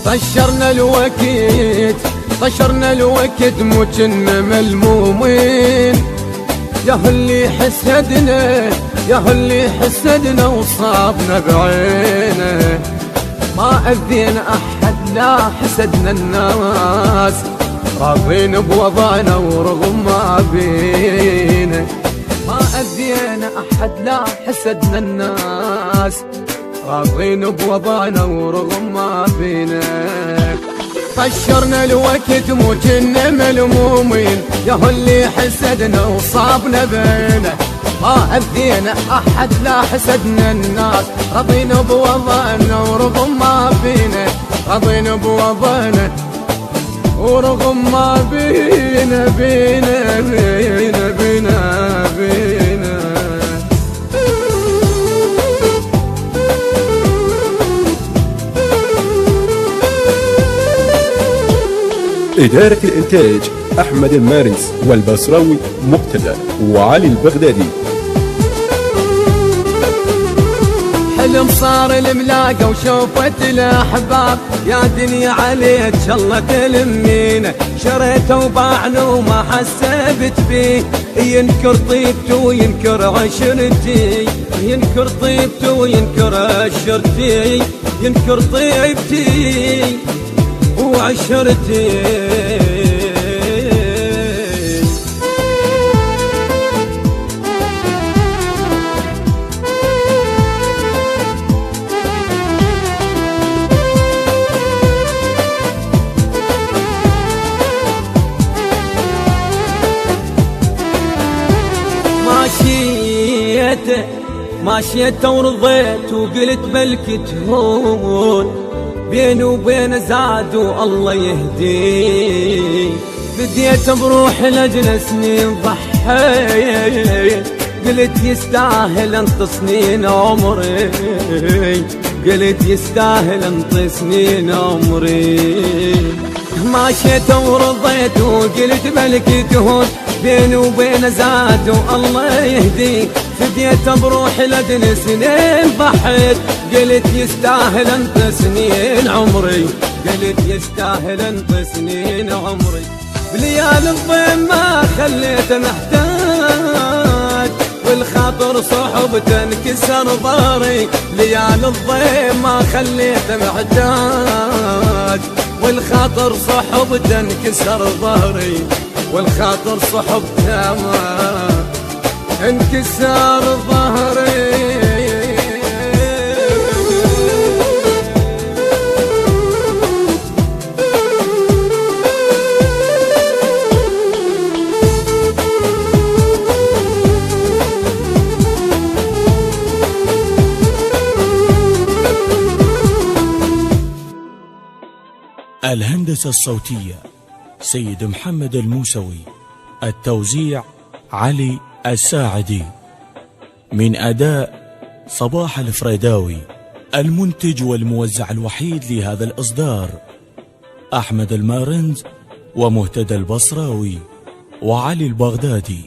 طشرنا الوقت مو كنا ملمومين، يا اللي حسدنا وصابنا بعينه. ما أذينا أحد لا حسدنا الناس، راضين بوضعنا ورغم ما بينا. ما أذينا أحد لا حسدنا الناس، راضين بوضعنا ورغم ما بينا. طشرنا الوقت مو كنا ملمومين، يا اللي حسدنا وصابنا بينه. ما أذينا أحد لا حسدنا الناس، راضين بوضعنا ورغم ما بينا. راضين بوضعنا ورغم ما بينا بينا بينا بينا بينا. إدارة الإنتاج أحمد المارنس والبصراوي مقتدى وعلي البغدادي. حلم صار الملاقة وشوفت الأحباب، يا دنيا عليك الله تلمينا. شريته وباعنا وما حسبت فيه، ينكر طيبته وينكر عشرتي. ينكر طيبته وينكر عشرتي، ينكر طيبتي وعشرتي. ماشيت ورضيت وقلت بلكي تهون، بيني وبين زاد والله يهدي. بديت بروح لأجل سنين ضحيت، قلت يستاهل انط سنين عمري. قلت يستاهل انط سنين عمري. ماشيت ورضيت وقلت بلكي تهون، بيني وبين زاد والله يهدي. فديت بروح لأجل سنين ضحيت، قلت يستاهل انت سنين عمري. قلت يستاهل انت سنين عمري. بليال الضيم ما خليته محتاج، والخاطر صحبته انكسر ظهري. ليال الضيم ما خليته محتاج، والخاطر صحبته انكسر ظهري. والخاطر صحبته ما انكسر ظهري. الهندسة الصوتية سيد محمد الموسوي، التوزيع علي الساعدي، من أداء صباح الفريداوي. المنتج والموزع الوحيد لهذا الإصدار أحمد المارنز ومهتدى البصراوي وعلي البغدادي.